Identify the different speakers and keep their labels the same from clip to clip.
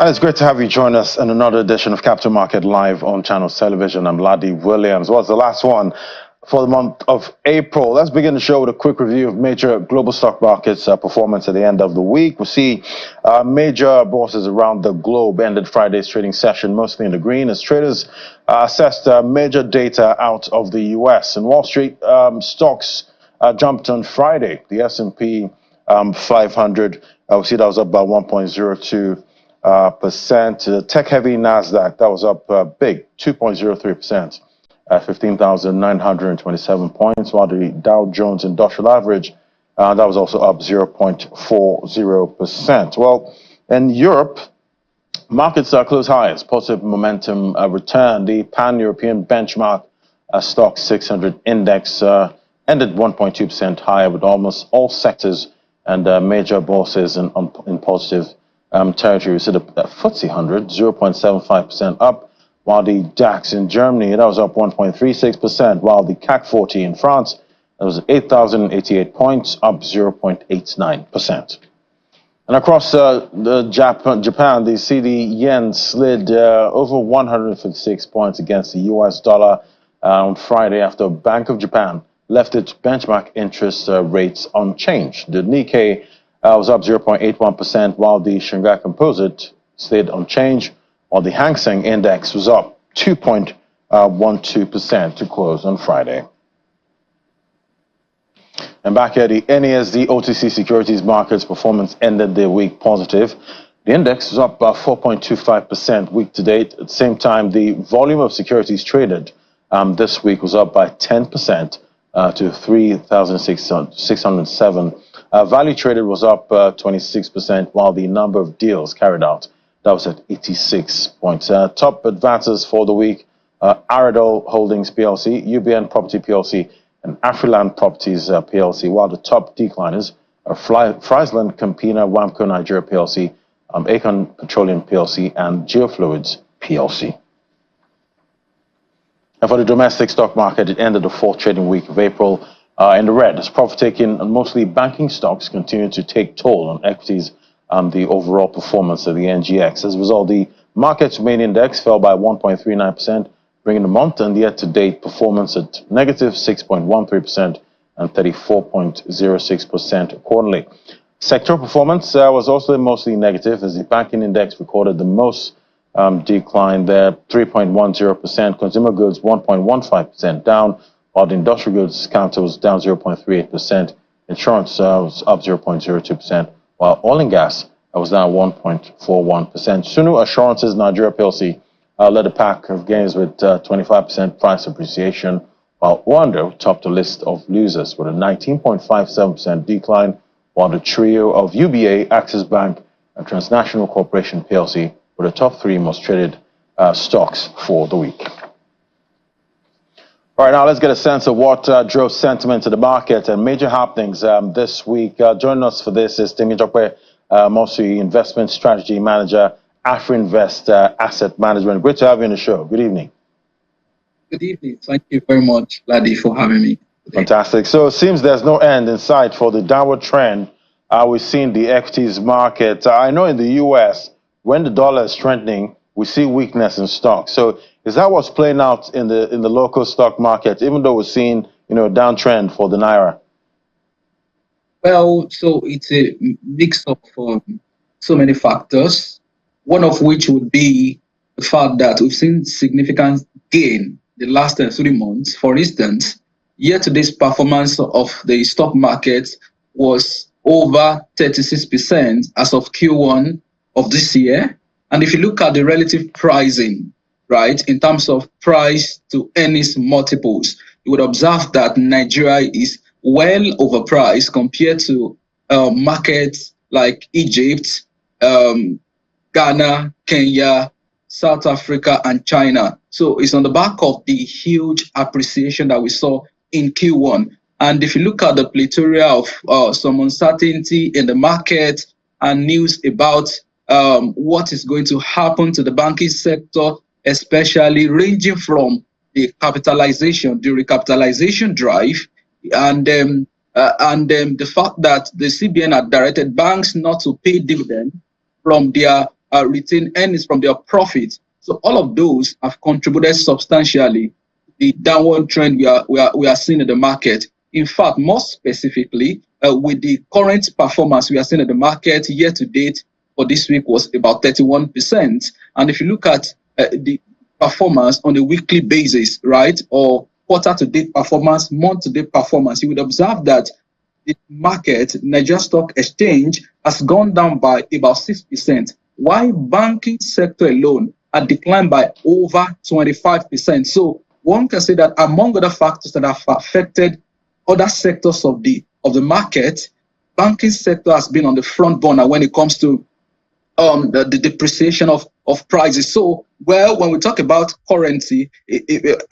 Speaker 1: It's great to have you join us in another edition of Capital Market Live on Channels Television. I'm Ladi Williams. What's the last one for the month of April? Let's begin the show with a quick review of major global stock markets performance at the end of the week. We see major bourses around the globe ended Friday's trading session mostly in the green as traders assessed major data out of the U.S. And Wall Street stocks jumped on Friday. The S&P 500, we see that was up by 1.02%. The tech-heavy Nasdaq, that was up big, 2.03%, at 15,927 points, while the Dow Jones Industrial Average, that was also up 0.40%. Well, in Europe, markets closed highs, positive momentum returned. The Pan-European benchmark stock 600 index ended 1.2% higher, with almost all sectors and major bourses in positive territory. We see the FTSE 100, 0.75% up, while the DAX in Germany, that was up 1.36%, while the CAC 40 in France, that was 8,088 points, up 0.89%. And across Japan, they see the yen slid over 156 points against the US dollar on Friday after Bank of Japan left its benchmark interest rates unchanged. The Nikkei was up 0.81%, while the Shanghai Composite stayed unchanged, while the Hang Seng Index was up 2.12% to close on Friday. And back at the NASD OTC securities markets, performance ended the week positive. The index was up by 4.25% week to date. At the same time, the volume of securities traded this week was up by 10% to 3,607. Value traded was up 26%, while the number of deals carried out, that was at 86 points. Top advances for the week, Aradol Holdings PLC, UBN Property PLC, and Afriland Properties PLC, while the top decliners are Friesland Campina Wamco Nigeria PLC, Aecon Petroleum PLC, and Geofluids PLC. And for the domestic stock market, it ended the fourth trading week of April in the red, as profit-taking and mostly banking stocks continue to take toll on equities and the overall performance of the NGX. As a result, the market's main index fell by 1.39%, bringing the month and year-to-date performance at negative 6.13% and 34.06% accordingly. Sector performance was also mostly negative, as the banking index recorded the most decline there, 3.10%, consumer goods 1.15% down, while the industrial goods counter was down 0.38%, insurance was up 0.02%, while oil and gas was down 1.41%. Sunu Assurances Nigeria PLC led a pack of gains with 25% price appreciation, while Wando topped the list of losers with a 19.57% decline, while the trio of UBA, Axis Bank, and Transnational Corporation PLC were the top three most traded stocks for the week. All right, now let's get a sense of what drove sentiment to the market and major happenings this week. Joining us for this is Temitope Mosi, Investment Strategy Manager, AfriInvest Asset Management. Great to have you on the show. Good evening.
Speaker 2: Good evening. Thank you very much, Ladi, for having me today.
Speaker 1: Fantastic. So it seems there's no end in sight for the downward trend we've seen the equities market. I know in the U.S., when the dollar is strengthening, we see weakness in stocks. So is that what's playing out in the local stock market, even though we're seeing a downtrend for the Naira?
Speaker 2: Well, so it's a mix of so many factors, one of which would be the fact that we've seen significant gain the last 3 months. For instance, year-to-date performance of the stock market was over 36% as of Q1 of this year. And if you look at the relative pricing, right, in terms of price to earnings multiples, you would observe that Nigeria is well overpriced compared to markets like Egypt, Ghana, Kenya, South Africa, and China. So it's on the back of the huge appreciation that we saw in Q1. And if you look at the plethora of some uncertainty in the market and news about what is going to happen to the banking sector, especially ranging from the recapitalization drive, and the fact that the CBN had directed banks not to pay dividend from their retain earnings from their profits. So all of those have contributed substantially to the downward trend we are seeing in the market. In fact, more specifically, with the current performance we are seeing in the market year to date for this week was about 31%. And if you look at the performance on a weekly basis, right, or quarter to date performance, month to date performance, you would observe that the market, Nigeria Stock Exchange, has gone down by about 6%, while banking sector alone had declined by over 25%. So one can say that among other factors that have affected other sectors of the market, banking sector has been on the front burner when it comes to the depreciation of prices. So, well, when we talk about currency,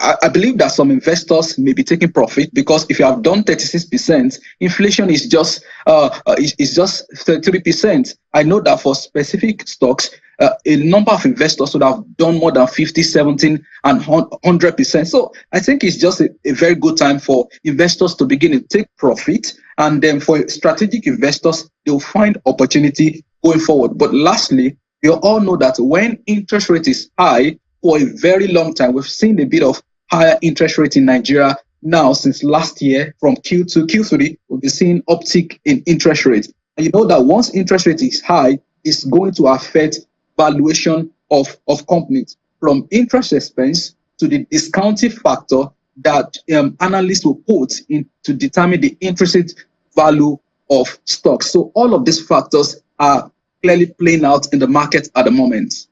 Speaker 2: I believe that some investors may be taking profit, because if you have done 36%, inflation is just 33%. I know that for specific stocks, a number of investors would have done more than 50, 17, and 100%. So I think it's just a very good time for investors to begin to take profit. And then for strategic investors, they'll find opportunity going forward. But lastly, you all know that when interest rate is high for a very long time, we've seen a bit of higher interest rate in Nigeria now since last year. From Q2, Q3, we've been seeing uptick in interest rates. And you know that once interest rate is high, it's going to affect valuation of companies, from interest expense to the discounting factor that analysts will put in to determine the intrinsic value of stocks. So all of these factors are clearly playing out in the market at the moment.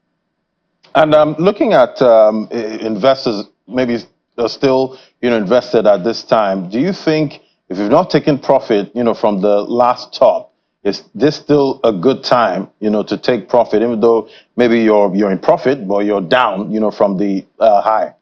Speaker 1: And looking at investors, maybe are still invested at this time, do you think if you've not taken profit from the last top, is this still a good time to take profit, even though maybe you're in profit but you're down from the high?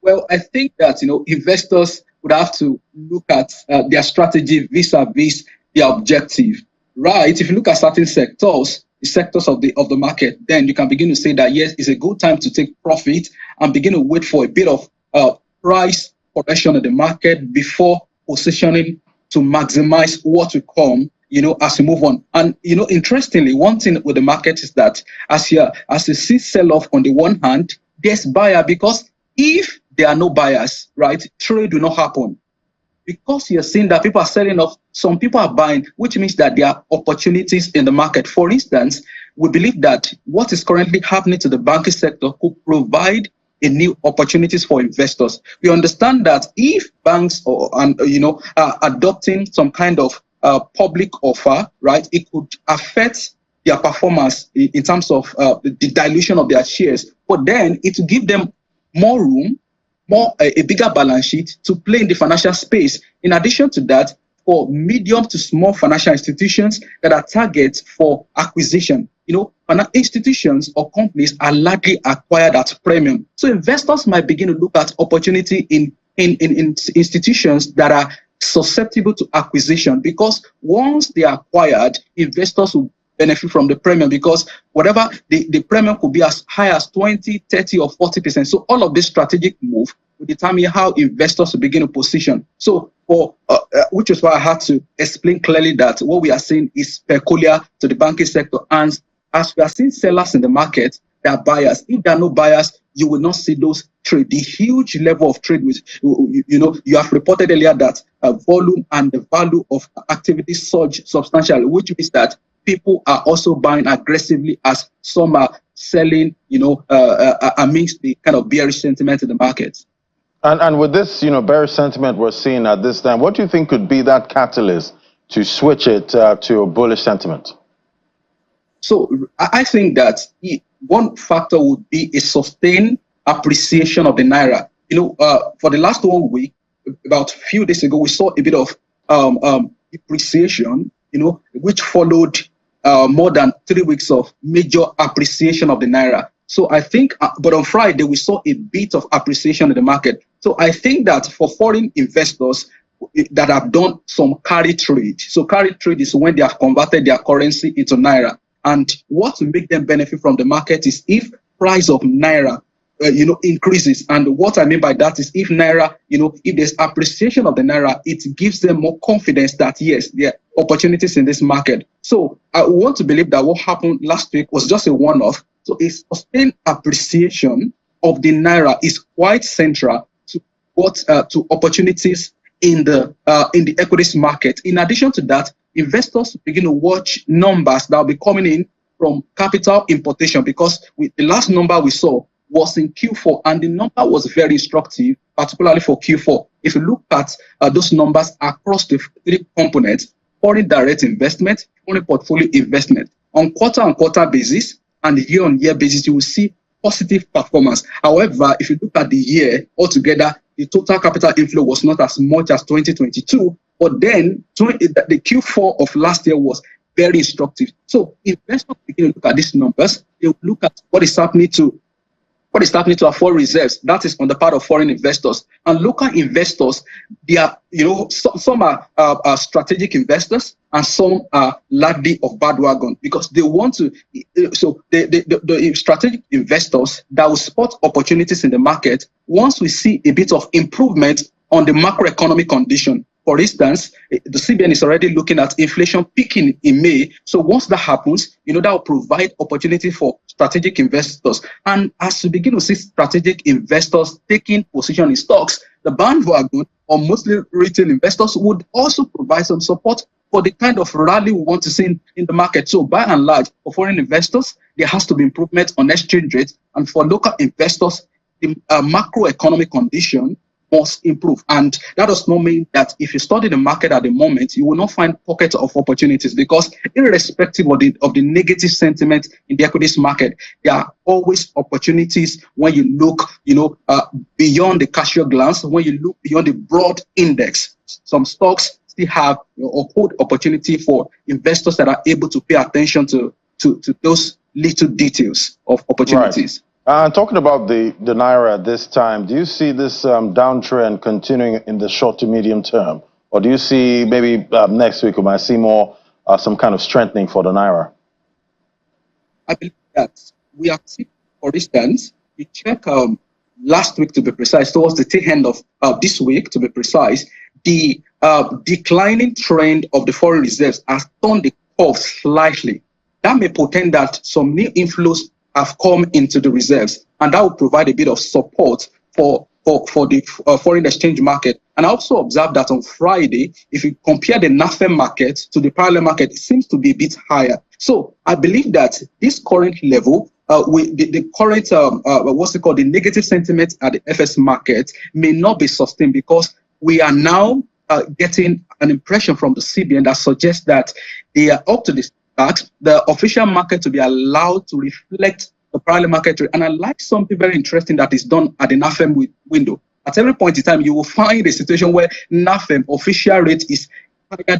Speaker 2: Well, I think that investors would have to look at their strategy vis-a-vis their objective, right? If you look at certain sectors, the sectors of the market, then you can begin to say that yes, it's a good time to take profit and begin to wait for a bit of price correction in the market before positioning to maximize what will come, as we move on. And interestingly, one thing with the market is that as you see sell-off on the one hand, there's buyer, because if there are no buyers, right, trade will not happen. Because you're seeing that people are selling off, some people are buying, which means that there are opportunities in the market. For instance, we believe that what is currently happening to the banking sector could provide a new opportunities for investors. We understand that if banks are adopting some kind of public offer, right, it could affect their performance in terms of the dilution of their shares. But then it will give them more room, a bigger balance sheet to play in the financial space. In addition to that, for medium to small financial institutions that are targets for acquisition, institutions or companies are largely acquired at premium. So investors might begin to look at opportunity in institutions that are susceptible to acquisition, because once they are acquired, investors will benefit from the premium, because whatever the premium could be as high as 20, 30, or 40%. So all of this strategic move will determine how investors will begin to position. So which is why I had to explain clearly that what we are seeing is peculiar to the banking sector. And as we are seeing sellers in the market, there are buyers. If there are no buyers, you will not see those trade. The huge level of trade, which you have reported earlier that volume and the value of activity surge substantially, which means that people are also buying aggressively as some are selling, amidst the kind of bearish sentiment in the market.
Speaker 1: And with this, bearish sentiment we're seeing at this time, what do you think could be that catalyst to switch it to a bullish sentiment?
Speaker 2: So I think that one factor would be a sustained appreciation of the Naira. For the last 1 week, about a few days ago, we saw a bit of depreciation, which followed more than 3 weeks of major appreciation of the Naira. So I think, but on Friday, we saw a bit of appreciation in the market. So I think that for foreign investors that have done some carry trade, so carry trade is when they have converted their currency into Naira. And what will make them benefit from the market is if price of Naira, increases. And what I mean by that is if Naira, if there's appreciation of the Naira, it gives them more confidence that yes, their opportunities in this market. So I want to believe that what happened last week was just a one-off. So a sustained appreciation of the Naira is quite central to to opportunities in the equities market. In addition to that, investors begin to watch numbers that will be coming in from capital importation, because the last number we saw was in Q4, and the number was very instructive, particularly for Q4. If you look at those numbers across the three components: foreign direct investment, foreign portfolio investment, on quarter-on-quarter basis and year-on-year basis, you will see positive performance. However, if you look at the year altogether, the total capital inflow was not as much as 2022, but then the Q4 of last year was very instructive. So investors begin to look at these numbers. They will look at what is happening to our foreign reserves. That is on the part of foreign investors. And local investors, they are, some are strategic investors, and some are largely of bandwagon, because they want to. So the strategic investors that will spot opportunities in the market once we see a bit of improvement on the macroeconomic condition. For instance, the CBN is already looking at inflation peaking in May. So once that happens, that will provide opportunity for strategic investors. And as we begin to see strategic investors taking position in stocks, the bandwagon, or mostly retail investors, would also provide some support for the kind of rally we want to see in the market. So by and large, for foreign investors, there has to be improvement on exchange rates. And for local investors, the macroeconomic condition must improve. And that does not mean that if you study the market at the moment, you will not find pockets of opportunities, because irrespective of the negative sentiment in the equities market, there are always opportunities when you look, beyond the casual glance, when you look beyond the broad index. Some stocks still have or hold opportunity for investors that are able to pay attention to those little details of opportunities.
Speaker 1: Right. Talking about the Naira at this time, do you see this downtrend continuing in the short to medium term? Or do you see maybe next week we might see more some kind of strengthening for the Naira?
Speaker 2: I believe that we are seeing, for instance, we check last week, to be precise, towards the tail end of this week, to be precise, the declining trend of the foreign reserves has turned the curve slightly. That may portend that some new inflows have come into the reserves, and that will provide a bit of support for the foreign exchange market. And I also observed that on Friday, if you compare the NAFEM market to the parallel market, it seems to be a bit higher. So I believe that this current level, the current the negative sentiment at the FS market may not be sustained, because we are now getting an impression from the CBN that suggests that they are up to this, that the official market to be allowed to reflect the parallel market rate. And I like something very interesting that is done at the NAFEM window. At every point in time, you will find a situation where NAFEM official rate is higher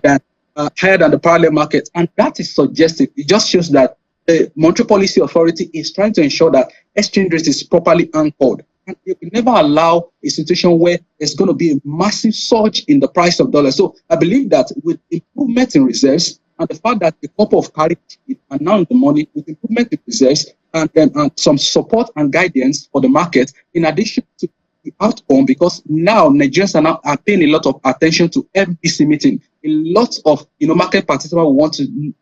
Speaker 2: than the parallel market, and that is suggestive. It just shows that the Monetary Policy Authority is trying to ensure that exchange rate is properly anchored. And you can never allow a situation where there's going to be a massive surge in the price of dollars. So I believe that with improvement in reserves, and the fact that a couple of carry are now in the money, with improvement in reserves and some support and guidance for the market, in addition to the outcome, because now Nigerians are paying a lot of attention to FPC meeting. A lot of market participants want to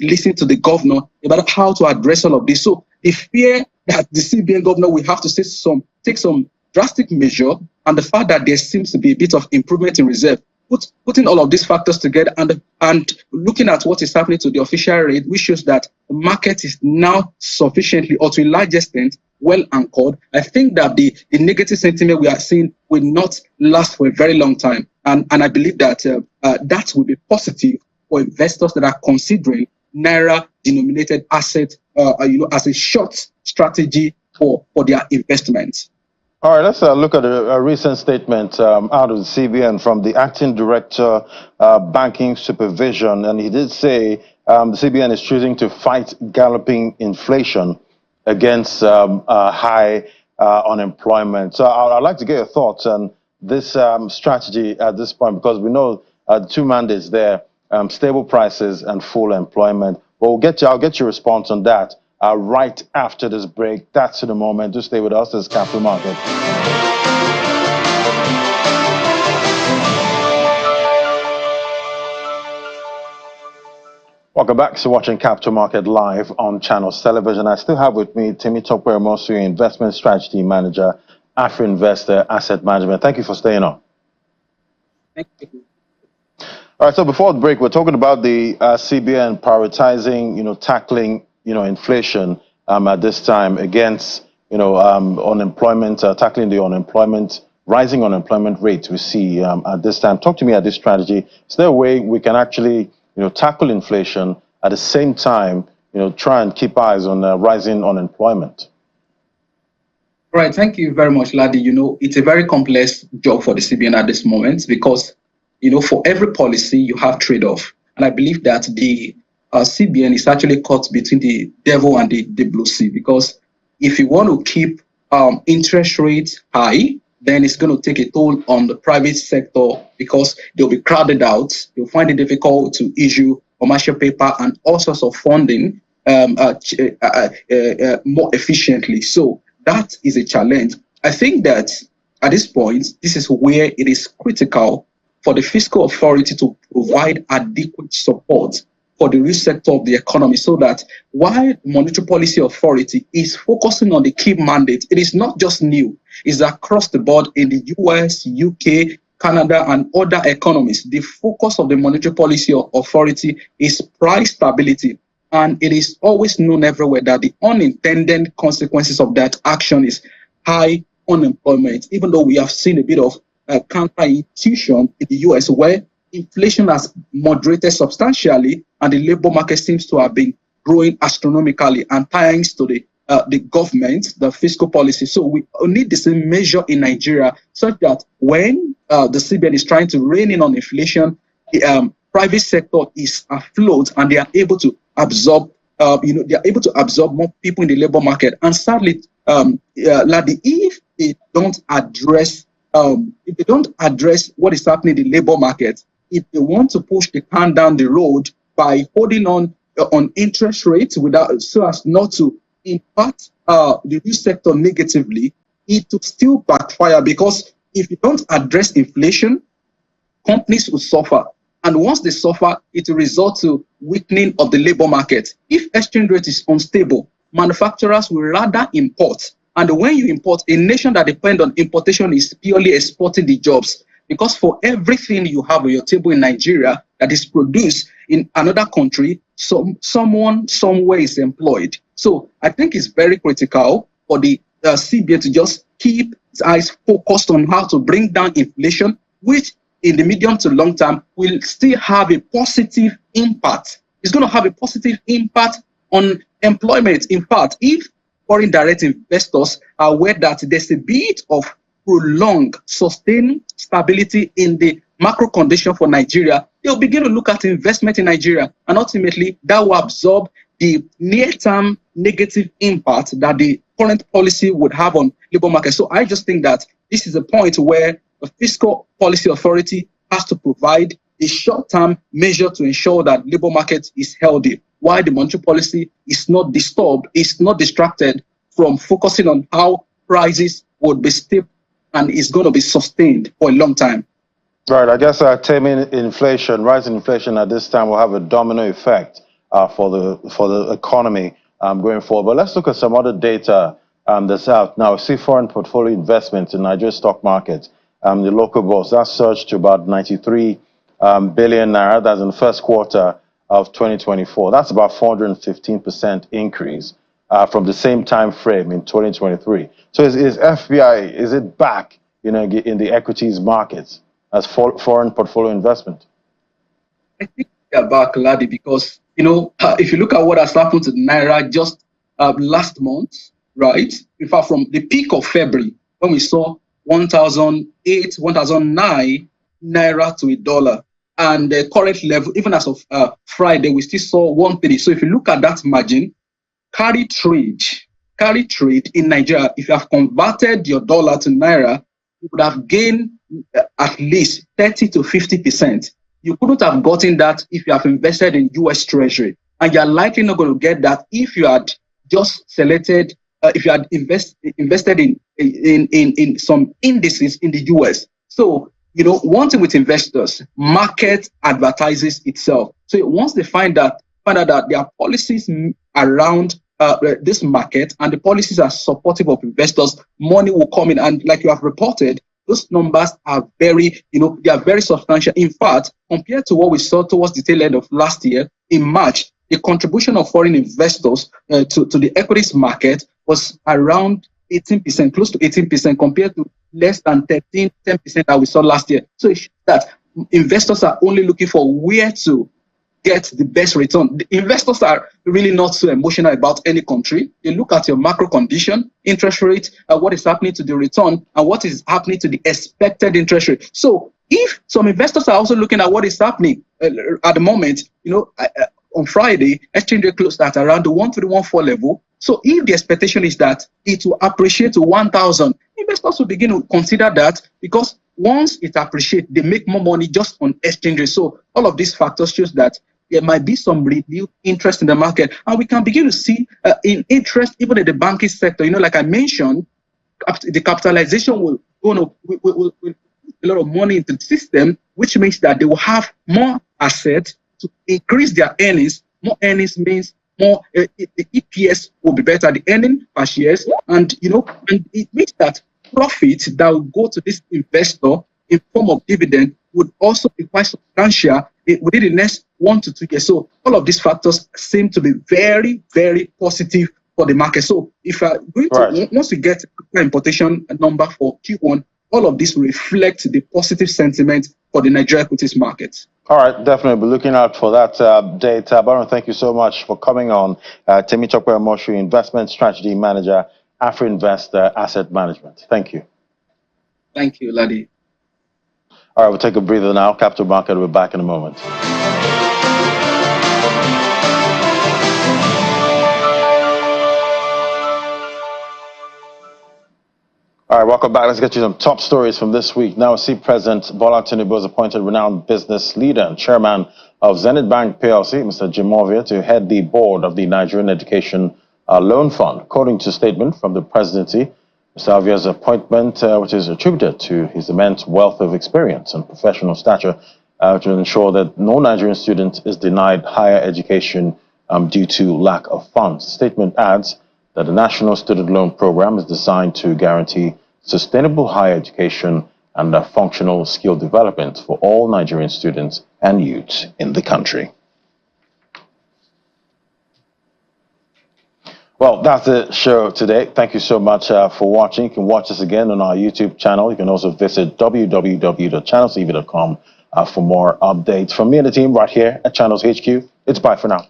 Speaker 2: listen to the governor about how to address all of this. So the fear that the CBN governor will have to take some drastic measure, and the fact that there seems to be a bit of improvement in reserve, putting all of these factors together and looking at what is happening to the official rate, which shows that the market is now sufficiently, or to a large extent, well anchored. I think that the negative sentiment we are seeing will not last for a very long time. And I believe that that will be positive for investors that are considering Naira-denominated assets as a short strategy for their investments.
Speaker 1: All right, let's look at a recent statement out of the CBN from the acting director, banking supervision, and he did say the CBN is choosing to fight galloping inflation against high unemployment. So I'd like to get your thoughts on this strategy at this point, because we know the two mandates there, stable prices and full employment. But I'll get your response on that right after this break. That's to the moment. Do stay with us. This is Capital Market. Welcome back to watching Capital Market Live on Channels Television. I still have with me Timmy Tokwe-Mosu, Investment Strategy Manager, Afri Investor Asset Management. Thank you for staying on.
Speaker 2: Thank you.
Speaker 1: All right, so before the break, we're talking about the CBN prioritizing, tackling, inflation at this time against, unemployment, tackling the unemployment, rising unemployment rate we see at this time. Talk to me about this strategy. Is there a way we can actually, tackle inflation at the same time, try and keep eyes on rising unemployment?
Speaker 2: Right. Thank you very much, Ladi. It's a very complex job for the CBN at this moment because, for every policy, you have trade-off. And I believe that the CBN is actually caught between the devil and the blue sea, because if you want to keep interest rates high, then it's going to take a toll on the private sector because they'll be crowded out. You'll find it difficult to issue commercial paper and all sorts of funding more efficiently. So that is a challenge. I think that at this point, this is where it is critical for the fiscal authority to provide adequate support for the real sector of the economy, so that while monetary policy authority is focusing on the key mandate, it is not just new, it's across the board in the US, UK, Canada, and other economies. The focus of the monetary policy authority is price stability. And it is always known everywhere that the unintended consequences of that action is high unemployment, even though we have seen a bit of counterintuition in the US, where inflation has moderated substantially and the labor market seems to have been growing astronomically, and thanks to the government, the fiscal policy. So we need the same measure in Nigeria, such that when the CBN is trying to rein in on inflation, the private sector is afloat and they are able to absorb, they are able to absorb more people in the labor market. And sadly, Ladi, if they don't address what is happening in the labor market, if they want to push the can down the road by holding on interest rates without, so as not to impact the real sector negatively, it will still backfire, because if you don't address inflation, companies will suffer. And once they suffer, it will result to weakening of the labor market. If exchange rate is unstable, manufacturers will rather import. And when you import, a nation that depends on importation is purely exporting the jobs. Because for everything you have on your table in Nigeria that is produced in another country, someone somewhere is employed. So I think it's very critical for the CBN to just keep its eyes focused on how to bring down inflation, which in the medium to long term will still have a positive impact. It's going to have a positive impact on employment. In fact, if foreign direct investors are aware that there's a bit of prolonged, sustained stability in the macro condition for Nigeria, they'll begin to look at investment in Nigeria, and ultimately that will absorb the near-term negative impact that the current policy would have on labor market. So I just think that this is a point where the fiscal policy authority has to provide a short-term measure to ensure that labor market is healthy, while the monetary policy is not disturbed, is not distracted from focusing on how prices would be stable and is going to be sustained for a long time.
Speaker 1: Right. I guess taming inflation, rising inflation at this time will have a domino effect for the economy going forward. But let's look at some other data that's out now. See foreign portfolio investments in Nigeria's stock market. The local bourse, that surged to about 93 billion naira. That's in the first quarter of 2024. That's about 415% increase from the same time frame in 2023. So is FPI, is it back, in the equities markets as foreign portfolio investment?
Speaker 2: I think they're back, Ladi, because if you look at what has happened to Naira just last month, right? In fact, from the peak of February, when we saw 1,008, 1,009 Naira to a dollar, and the current level, even as of Friday, we still saw 130. So if you look at that margin, carry trade in Nigeria, if you have converted your dollar to Naira, you would have gained at least 30 to 50%. You couldn't have gotten that if you have invested in US Treasury. And you're likely not going to get that if you had just selected, if you had invested in some indices in the US. So, one thing with investors, market advertises itself. So once they find that find out that there are policies around this market, and the policies are supportive of investors. Money will come in, and like you have reported, those numbers are very, they are very substantial. In fact, compared to what we saw towards the tail end of last year, in March, the contribution of foreign investors to the equities market was around 18%, close to 18%, compared to less than 10% that we saw last year. So it shows that investors are only looking for where to get the best return. The investors are really not so emotional about any country. They look at your macro condition, interest rate, what is happening to the return, and what is happening to the expected interest rate. So if some investors are also looking at what is happening at the moment, on Friday, exchange rate closed at around the 1314 level. So if the expectation is that it will appreciate to 1,000, investors will begin to consider that, because once it appreciates, they make more money just on exchange rate. So all of these factors shows that there might be some renewed interest in the market, and we can begin to see in interest even in the banking sector. Like I mentioned, the capitalization will put a lot of money into the system, which means that they will have more assets to increase their earnings. More earnings means more the EPS will be better, the earning per shares, and and it means that profit that will go to this investor in form of dividend would also be quite substantial within the next 1 to 2 years. So all of these factors seem to be very, very positive for the market. So if going to, once we get the importation number for Q1, all of this will reflect the positive sentiment for the Nigeria equities market.
Speaker 1: All right, definitely. Be looking out for that data. Baron, thank you so much for coming on. Temitope Moshu, Investment Strategy Manager, AfriInvest Asset Management. Thank you.
Speaker 2: Thank you, Ladi.
Speaker 1: All right, we'll take a breather now. Capital Market will be back in a moment. All right, welcome back. Let's get you some top stories from this week. Now, see President Bola Tinubu has appointed renowned business leader and chairman of Zenith Bank PLC, Mr. Jimovia, to head the board of the Nigerian Education Loan Fund. According to a statement from the presidency, Mr. Avia's appointment, which is attributed to his immense wealth of experience and professional stature, to ensure that no Nigerian student is denied higher education due to lack of funds. The statement adds that the National Student Loan Program is designed to guarantee sustainable higher education and functional skill development for all Nigerian students and youths in the country. Well, that's the show today. Thank you so much for watching. You can watch us again on our YouTube channel. You can also visit www.channelstv.com for more updates. From me and the team right here at Channels HQ, it's bye for now.